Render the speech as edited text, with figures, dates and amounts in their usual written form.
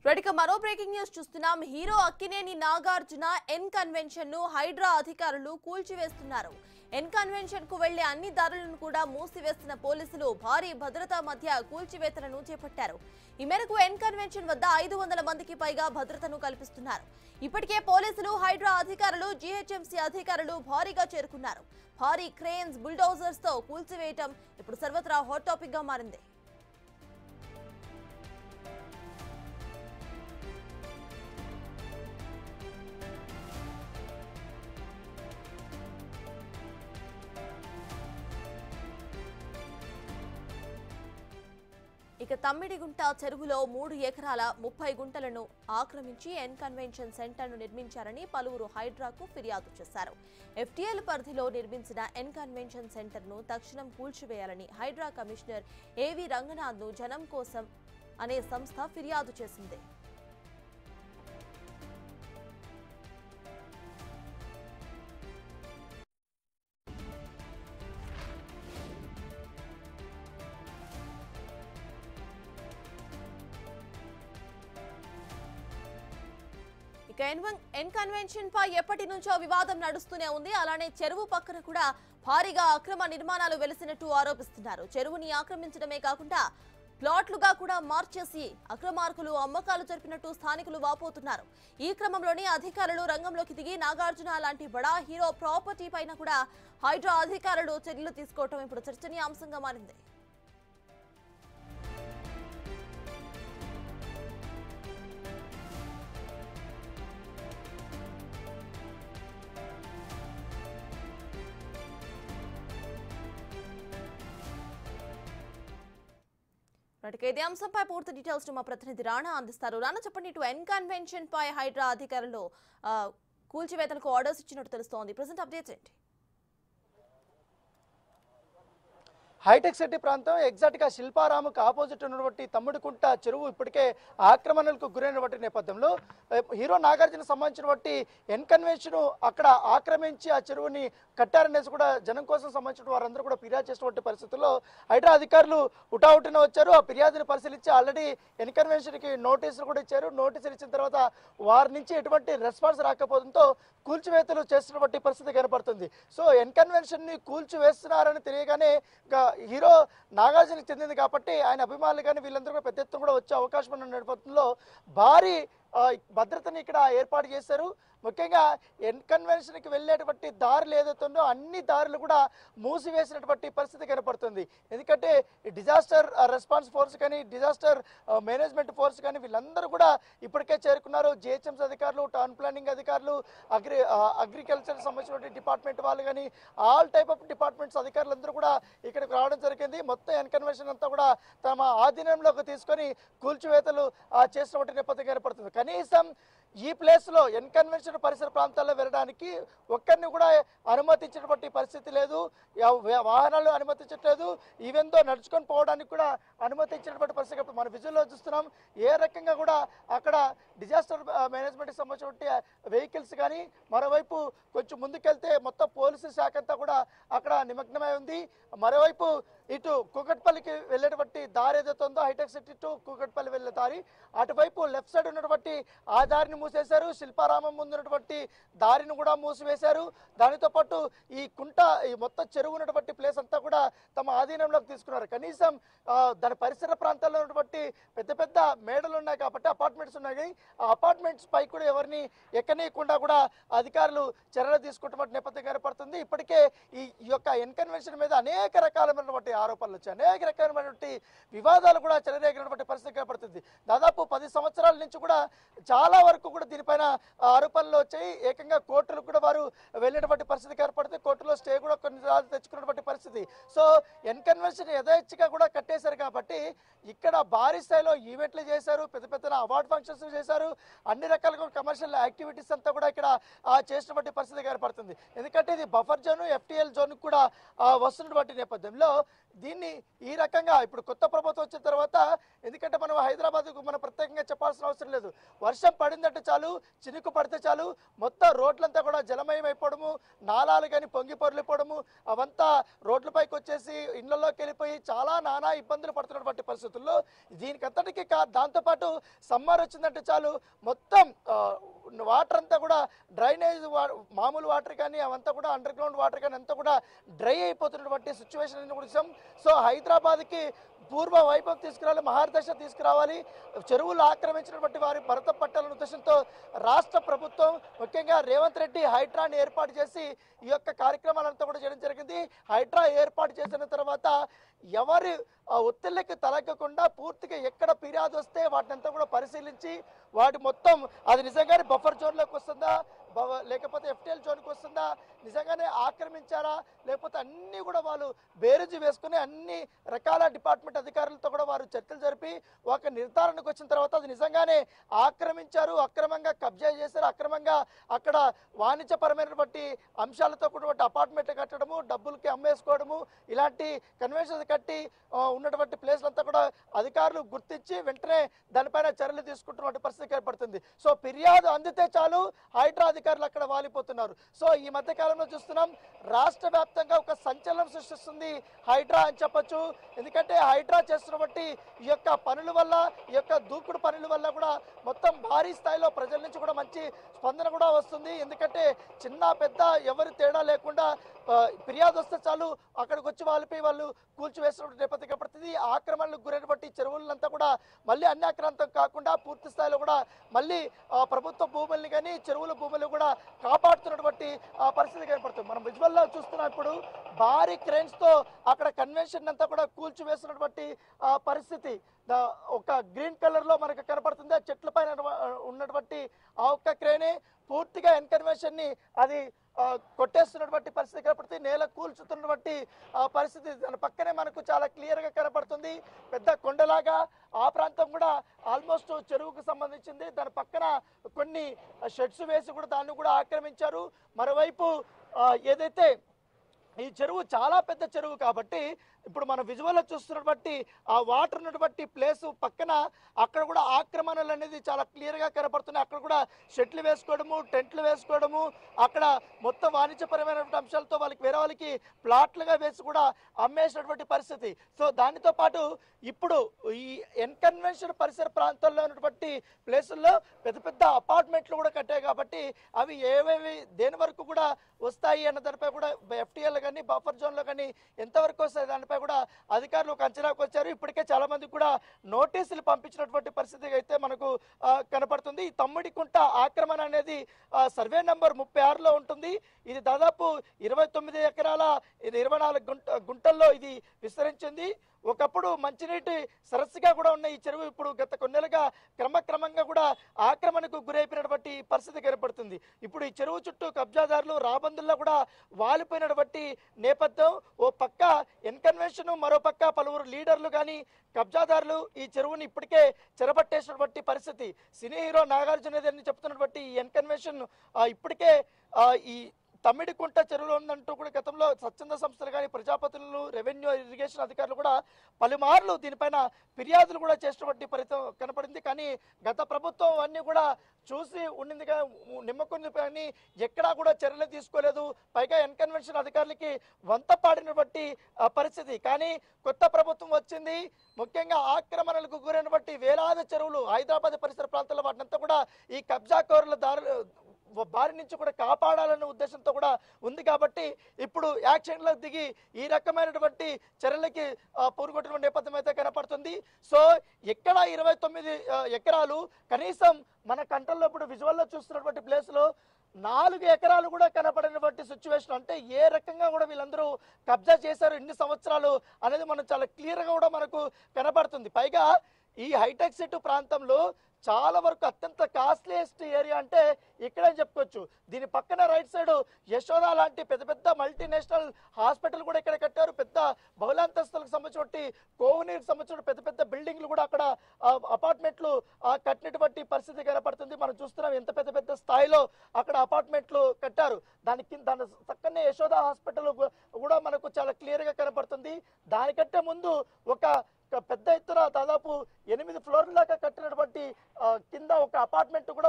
Right మరో breaking news చూస్తున్నాం. Hero Akkineni Nagarjuna N convention ను హైడ్రా అధికారులు కూల్చివేస్తున్నారు. ఎన్ కన్వెన్షన్ కు వెళ్లే అన్ని దారులను కూడా మూసివేస్తున్న పోలీసులు భారీ భద్రతా మధ్య కూల్చివేతలను చేపట్టారు. ఈ మేరకు ఎన్ కన్వెన్షన్ వద్ద 500 మందికి పైగా భద్రతను కల్పిస్తున్నారు. ఇప్పటికే పోలీసులు, హైడ్రా అధికారులు, జీహెచ్ఎంసీ అధికారులు భారీగా చేరుకున్నారు. భారీ క్రేన్స్, బుల్డోజర్స్ తో కూల్చివేయటం ఇప్పుడు సర్వత్రా హాట్ టాపిక్ గా మారింది. ఇక తమ్మిడిగుంట చెరువులో 3 ఎకరాల 30 గుంటలను ఆక్రమించి ఎన్ కన్వెన్షన్ సెంటర్ను నిర్మించారని పలువురు హైడ్రాకు ఫిర్యాదు చేశారు. ఎఫ్టీఎల్ పరిధిలో నిర్మించిన ఎన్ కన్వెన్షన్ సెంటర్ను తక్షణం కూల్చివేయాలని హైడ్రా కమిషనర్ ఏవి రంగనాథ్ను జనం కోసం అనే సంస్థ ఫిర్యాదు చేసింది. ఎన్ కన్వెన్షన్ పై ఎప్పటి నుంచో వివాదం నడుస్తూనే ఉంది. అలానే చెరువు పక్కన కూడా భారీగా అక్రమ నిర్మాణాలు వెలిసినట్టు ఆరోపిస్తున్నారు. చెరువుని ఆక్రమించడమే కాకుండా ప్లాట్లుగా కూడా మార్చేసి అక్రమార్కులు అమ్మకాలు జరిపినట్టు స్థానికులు వాపోతున్నారు. ఈ క్రమంలోనే అధికారులు రంగంలోకి దిగి నాగార్జున లాంటి బడా హీరో ప్రాపర్టీ పైన కూడా హైడ్రా అధికారులు చర్యలు తీసుకోవడం ఇప్పుడు చర్చనీయాంశంగా మారింది. ఇదే అంశంపై పూర్తి డీటెయిల్స్ మా ప్రతినిధి రాణా అందిస్తారు. రాణా, చెప్పండి, ఇటు ఎన్ కన్వెన్షన్ పై హైడ్రా అధికారులు కూల్చివేతలకు ఆర్డర్స్ ఇచ్చినట్టు తెలుస్తోంది. ప్రెజెంట్ అప్డేట్స్ ఏంటి? హైటెక్ సిటీ ప్రాంతం ఎగ్జాక్ట్ గా శిల్పారాముకు ఆపోజిట్ ఉన్నటువంటి తమ్ముడికుంట చెరువు ఇప్పటికే ఆక్రమణలకు గురైనటువంటి నేపథ్యంలో హీరో నాగార్జున సంబంధించినటువంటి ఎన్ కన్వెన్షన్ అక్కడ ఆక్రమించి ఆ చెరువుని కట్టారనేసి కూడా జనం కోసం సంబంధించిన వారందరూ కూడా ఫిర్యాదు చేసినటువంటి పరిస్థితుల్లో హైడ్రా అధికారులు ఉటావుటిన వచ్చారు. ఆ ఫిర్యాదుని పరిశీలించి ఆల్రెడీ ఎన్ కన్వెన్షన్ కి నోటీసులు కూడా ఇచ్చారు. నోటీసులు ఇచ్చిన తర్వాత వారి నుంచి ఎటువంటి రెస్పాన్స్ రాకపోవడంతో కూల్చివేతలు చేస్తున్నటువంటి పరిస్థితి కనపడుతుంది. సో ఎన్ కన్వెన్షన్ ని కూల్చివేస్తున్నారని తెలియగానే హీరో నాగార్జునకి చెందింది కాబట్టి ఆయన అభిమానులు కానీ వీళ్ళందరూ కూడా పెద్ద ఎత్తున కూడా వచ్చే అవకాశం ఉన్న నేపథ్యంలో భారీ భద్రతని ఇక్కడ ఏర్పాటు చేశారు. ముఖ్యంగా ఎన్ కన్వెన్షన్కి వెళ్ళేటువంటి దారులు ఏదైతుందో అన్ని దారులు కూడా మూసివేసినటువంటి పరిస్థితి కనపడుతుంది. ఎందుకంటే డిజాస్టర్ రెస్పాన్స్ ఫోర్స్ కానీ డిజాస్టర్ మేనేజ్మెంట్ ఫోర్స్ కానీ వీళ్ళందరూ కూడా ఇప్పటికే చేరుకున్నారు. జిహెచ్ఎంసీ అధికారులు, టౌన్ ప్లానింగ్ అధికారులు, అగ్రికల్చర్ సంబంధించినటువంటి డిపార్ట్మెంట్ వాళ్ళు కానీ ఆల్ టైప్ ఆఫ్ డిపార్ట్మెంట్స్ అధికారులందరూ కూడా ఇక్కడికి రావడం జరిగింది. మొత్తం ఎన్ కన్వెన్షన్ అంతా కూడా తమ ఆధీనంలోకి తీసుకొని కూల్చివేతలు చేసినటువంటి నేపథ్యం కనపడుతుంది. కనీసం ఈ ప్లేస్లో ఎన్ కన్వెన్షన్ పరిసర ప్రాంతాల్లో వెళ్ళడానికి ఒక్కరిని కూడా అనుమతించినటువంటి పరిస్థితి లేదు. వాహనాలు అనుమతించట్లేదు. ఈవెన్ దో నడుచుకొని పోవడానికి కూడా అనుమతించినటువంటి పరిస్థితి మన విజువల్లో చూస్తున్నాం. ఏ రకంగా కూడా అక్కడ డిజాస్టర్ మేనేజ్మెంట్కి సంబంధించినటువంటి వెహికల్స్ కానీ, మరోవైపు కొంచెం ముందుకెళ్తే మొత్తం పోలీసు శాఖ అంతా కూడా అక్కడ నిమగ్నమై ఉంది. మరోవైపు ఇటు కూకట్పల్లికి వెళ్ళేటువంటి దారి ఏదైతే ఉందో హైటెక్ సిటీ టు కూకట్పల్లి వెళ్ళే దారి, అటువైపు లెఫ్ట్ సైడ్ ఉన్నటువంటి ఆ దారిని మూసేశారు. శిల్పారామం ముందున్నటువంటి దారిని కూడా మూసివేశారు. దానితో పాటు ఈ మొత్తం చెరువు ఉన్నటువంటి ప్లేస్ అంతా కూడా తమ ఆధీనంలోకి తీసుకున్నారు. కనీసం దాని పరిసర ప్రాంతాల్లో ఉన్నటువంటి పెద్ద పెద్ద మేడలు ఉన్నాయి కాబట్టి అపార్ట్మెంట్స్ ఉన్నాయి. ఆ అపార్ట్మెంట్స్ పై కూడా ఎవరిని ఎక్కనీయకుండా కూడా అధికారులు చర్యలు తీసుకుంటున్నటువంటి నేపథ్యం కనపడుతుంది. ఇప్పటికే ఈ యొక్క ఎన్ కన్వెన్షన్ మీద అనేక రకాలైనటువంటి ఆరోపణలు వచ్చాయి. అనేక రకాలైనటువంటి వివాదాలు కూడా చెలరేగినటువంటి పరిస్థితి కనపడుతుంది. దాదాపు 10 సంవత్సరాల నుంచి కూడా చాలా వరకు కూడా దీనిపైన ఆరోపణలు వచ్చాయి. ఏకంగా కోర్టులకు కూడా వారు వెళ్ళినటువంటి పరిస్థితి ఏర్పడుతుంది. కోర్టులో స్టే కూడా కొన్నిసార్లు తెచ్చుకున్నటువంటి పరిస్థితి. సో ఎన్ కన్వెన్షన్ యథేచ్ఛగా కూడా కట్టేశారు కాబట్టి ఇక్కడ భారీ స్థాయిలో ఈవెంట్లు చేశారు, పెద్ద పెద్ద అవార్డ్ ఫంక్షన్స్ చేశారు, అన్ని రకాలుగా కమర్షియల్ యాక్టివిటీస్ అంతా కూడా ఇక్కడ చేసినటువంటి పరిస్థితి ఏర్పడుతుంది. ఎందుకంటే ఇది బఫర్ జోన్, ఎఫ్టీఎల్ జోన్ కూడా వస్తున్నటువంటి నేపథ్యంలో దీన్ని ఈ రకంగా ఇప్పుడు కొత్త ప్రభుత్వం వచ్చిన తర్వాత, ఎందుకంటే మనం హైదరాబాద్కు మనం ప్రత్యేకంగా చెప్పాల్సిన అవసరం లేదు. వర్షం పడిందంటే చాలు, చినుకు పడితే చాలు మొత్తం రోడ్లంతా కూడా జలమయం అయిపోవడము, నాలాలు కానీ పొంగి పొర్లిపోవడము, అవంతా రోడ్లపైకి వచ్చేసి ఇళ్లలోకి వెళ్ళిపోయి చాలా నానా ఇబ్బందులు పడుతున్నటువంటి పరిస్థితుల్లో దీనికంతటికి దాంతోపాటు సమ్మర్ వచ్చిందంటే చాలు మొత్తం వాటర్ అంతా కూడా డ్రైనేజ్ మామూలు వాటర్ కానీ అవంతా కూడా అండర్ గ్రౌండ్ వాటర్ కానీ అంతా కూడా డ్రై అయిపోతున్నటువంటి సిచ్యువేషన్ కూడా. సో హైదరాబాద్కి పూర్వ వైభవం తీసుకురావాలి, మహార్దశ తీసుకురావాలి, చెరువులు ఆక్రమించినటువంటి వారి భరత పట్టాలనే ఉద్దేశంతో రాష్ట్ర ప్రభుత్వం ముఖ్యంగా రేవంత్ రెడ్డి హైడ్రాని ఏర్పాటు చేసి ఈ యొక్క కార్యక్రమాలంతా కూడా చేయడం జరిగింది. హైడ్రా ఏర్పాటు చేసిన తర్వాత ఎవరి ఒత్తిళ్ళకి తలగ్గకుండా పూర్తిగా ఎక్కడ ఫిర్యాదు వస్తే వాటినంతా కూడా పరిశీలించి వాటి మొత్తం అది నిజంగానే బఫర్ జోన్లోకి వస్తుందా లేకపోతే ఎఫ్టీఎల్ జోన్కి వస్తుందా, నిజంగానే ఆక్రమించారా లేకపోతే అన్నీ కూడా వాళ్ళు బేరేజీ వేసుకుని అన్ని రకాల డిపార్ట్మెంట్ అధికారులతో కూడా వారు చర్చలు జరిపి ఒక నిర్ధారణకు వచ్చిన తర్వాత అది నిజంగానే ఆక్రమించారు, అక్రమంగా కబ్జా చేశారు, అక్రమంగా అక్కడ వాణిజ్యపరమైనటువంటి అంశాలతో కూడినటువంటి అపార్ట్మెంట్లు కట్టడము, డబ్బులకి అమ్మేసుకోవడము, ఇలాంటి కన్వెన్షన్స్ కట్టి ఉన్నటువంటి ప్లేస్లంతా కూడా అధికారులు గుర్తించి వెంటనే దానిపైన చర్యలు తీసుకుంటున్నటువంటి పరిస్థితి ఏర్పడుతుంది. సో ఫిర్యాదు అందితే చాలు హైడ్రా అధికారులు అక్కడ వాలిపోతున్నారు. సో ఈ మధ్య కాలంలో చూస్తున్నాం రాష్ట్ర వ్యాప్తంగా ఒక సంచలనం సృష్టిస్తుంది హైడ్రా అని చెప్పొచ్చు. ఎందుకంటే హైడ్రా చేస్తున్నటువంటి ఈ యొక్క పనుల వల్ల, ఈ యొక్క దూకుడు పనుల వల్ల కూడా మొత్తం భారీ స్థాయిలో ప్రజల నుంచి కూడా మంచి స్పందన కూడా వస్తుంది. ఎందుకంటే చిన్న పెద్ద ఎవరి తేడా లేకుండా ఫిర్యాదు వస్తే చాలు అక్కడికి వచ్చి వాళ్ళపై వాళ్ళు కూల్చివేసినటువంటి నేపథ్యం ఏర్పడుతుంది. ఆక్రమణలకు గురైనటువంటి చెరువులంతా కూడా మళ్ళీ అన్ని ఆక్రాంతం కాకుండా పూర్తి స్థాయిలో కూడా మళ్ళీ ప్రభుత్వ భూముల్ని కానీ చెరువుల భూములు కూడా కాపాడుతున్నటువంటి పరిస్థితి ఏర్పడుతుంది. మనం విజువల్లో చూస్తున్నాం ఇప్పుడు భారీ క్రెయిన్స్తో అక్కడ కన్వెన్షన్ అంతా కూడా కూల్చివేసినటువంటి పరిస్థితి ఒక గ్రీన్ కలర్లో మనకు కనపడుతుంది. ఆ చెట్ల పైన ఉన్నటువంటి ఆ ఒక్క క్రెయినే పూర్తిగా ఎన్కన్వెన్షన్ ని అది కొట్టేస్తున్నటువంటి పరిస్థితి కనపడుతుంది. నేల కూల్చుతున్నటువంటి పరిస్థితి దాని పక్కనే మనకు చాలా క్లియర్ గా కనపడుతుంది. పెద్ద కొండలాగా ఆ ప్రాంతం కూడా ఆల్మోస్ట్ చెరువుకు సంబంధించింది. దాని పక్కన కొన్ని షెడ్స్ వేసి కూడా దాన్ని కూడా ఆక్రమించారు. మరోవైపు ఏదైతే ఈ చెరువు చాలా పెద్ద చెరువు కాబట్టి ఇప్పుడు మన విజువల్లో చూస్తున్నటువంటి ఆ వాటర్ ఉన్నటువంటి ప్లేసు పక్కన అక్కడ కూడా ఆక్రమణలు అనేది చాలా క్లియర్గా కనపడుతున్నాయి. అక్కడ కూడా షెట్లు వేసుకోవడము, టెంట్లు వేసుకోవడము, అక్కడ మొత్తం వాణిజ్యపరమైనటువంటి అంశాలతో వేరే వాళ్ళకి ప్లాట్లుగా వేసి కూడా అమ్మేసినటువంటి పరిస్థితి. సో దానితో పాటు ఇప్పుడు ఈ ఎన్కన్వెన్షన్ పరిసర ప్రాంతాల్లో ఉన్నటువంటి ప్లేసుల్లో పెద్ద పెద్ద అపార్ట్మెంట్లు కూడా కట్టాయి కాబట్టి అవి ఏవేవి దేని వరకు కూడా వస్తాయి అన్న దానిపై కూడా ఎఫ్టీఎల్ కానీ బఫర్ జోన్లో కానీ ఎంతవరకు వస్తాయి దానిపై కూడా అధికారులు ఒక అంచనాకు వచ్చారు. ఇప్పటికే చాలా మంది కూడా నోటీసులు పంపించినటువంటి పరిస్థితి అయితే మనకు కనపడుతుంది. ఈ తమ్మిడికుంట ఆక్రమణ అనేది సర్వే నంబర్ 36లో ఉంటుంది. ఇది దాదాపు 29 ఎకరాల 24 గుంటల్లో ఇది విస్తరించింది. ఒకప్పుడు మంచినీటి సరస్సుగా కూడా ఉన్న ఈ చెరువు ఇప్పుడు గత కొన్నేళ్ళుగా క్రమక్రమంగా కూడా ఆక్రమణకు గురైపోయినటువంటి పరిస్థితి కనపడుతుంది. ఇప్పుడు ఈ చెరువు చుట్టూ కబ్జాదారులు రాబందుల్లో కూడా వాలిపోయినటువంటి నేపథ్యం. ఓ పక్క ఎన్కన్వెన్షన్, మరో పక్క పలువురు లీడర్లు కానీ కబ్జాదారులు ఈ చెరువుని ఇప్పటికే చెరపట్టేసినటువంటి పరిస్థితి. సినీ హీరో నాగార్జున అని చెప్తున్నటువంటి ఈ ఎన్కన్వెన్షన్ ఇప్పటికే ఈ తమ్మిడికుంట చెరువులో ఉందంటూ కూడా గతంలో స్వచ్ఛంద సంస్థలు కానీ ప్రజాపతులు, రెవెన్యూ, ఇరిగేషన్ అధికారులు కూడా పలుమార్లు దీనిపైన ఫిర్యాదులు కూడా చేసినటువంటి పరిస్థితి కనపడింది. కానీ గత ప్రభుత్వం అన్నీ కూడా చూసి ఉండింది నిమ్మకుంది కానీ ఎక్కడా కూడా చర్యలు తీసుకోలేదు. పైగా ఎన్కన్వెన్షన్ అధికారులకి వంత పాడినటువంటి పరిస్థితి. కానీ కొత్త ప్రభుత్వం వచ్చింది. ముఖ్యంగా ఆక్రమణలకు గురైనటువంటి వేలాది చెరువులు హైదరాబాద్ పరిసర ప్రాంతాల్లో వాటినంతా కూడా ఈ కబ్జాకోరుల బారి నుంచి కూడా కాపాడాలనే ఉద్దేశంతో కూడా ఉంది. కాబట్టి ఇప్పుడు యాక్షన్లో దిగి ఈ రకమైనటువంటి చర్యలకి పూనుకొట్టిన నేపథ్యం అయితే కనపడుతుంది. సో ఎక్కడ 29 ఎకరాలు కనీసం మన కంట్రోల్లో ఇప్పుడు విజువల్లో చూస్తున్నటువంటి ప్లేస్లో 4 ఎకరాలు కూడా కనపడినటువంటి సిచ్యువేషన్. అంటే ఏ రకంగా కూడా వీళ్ళందరూ కబ్జా చేశారు ఇన్ని సంవత్సరాలు అనేది మనం చాలా క్లియర్గా కూడా మనకు కనపడుతుంది. పైగా ఈ హైటెక్ సిటీ ప్రాంతంలో చాలా వరకు అత్యంత కాస్ట్లీయెస్ట్ ఏరియా అంటే ఇక్కడే చెప్పుకోవచ్చు. దీని పక్కన రైట్ సైడ్ యశోద లాంటి పెద్ద పెద్ద మల్టీనేషనల్ హాస్పిటల్ కూడా ఇక్కడ కట్టారు. పెద్ద బహుళాంతస్తులకు సంబంధించిన కోవనీకి సంబంధించిన పెద్ద పెద్ద బిల్డింగ్లు కూడా అక్కడ అపార్ట్మెంట్లు కట్టినటువంటి పరిస్థితి కనపడుతుంది. మనం చూస్తున్నాం ఎంత పెద్ద పెద్ద స్థాయిలో అక్కడ అపార్ట్మెంట్లు కట్టారు. దాని పక్కనే యశోద హాస్పిటల్ కూడా మనకు చాలా క్లియర్గా కనపడుతుంది. దానికంటే ముందు ఒక పెద్ద ఎత్తున దాదాపు 8 ఫ్లోర్ల దాకా కట్టినటువంటి కింద ఒక అపార్ట్మెంట్ కూడా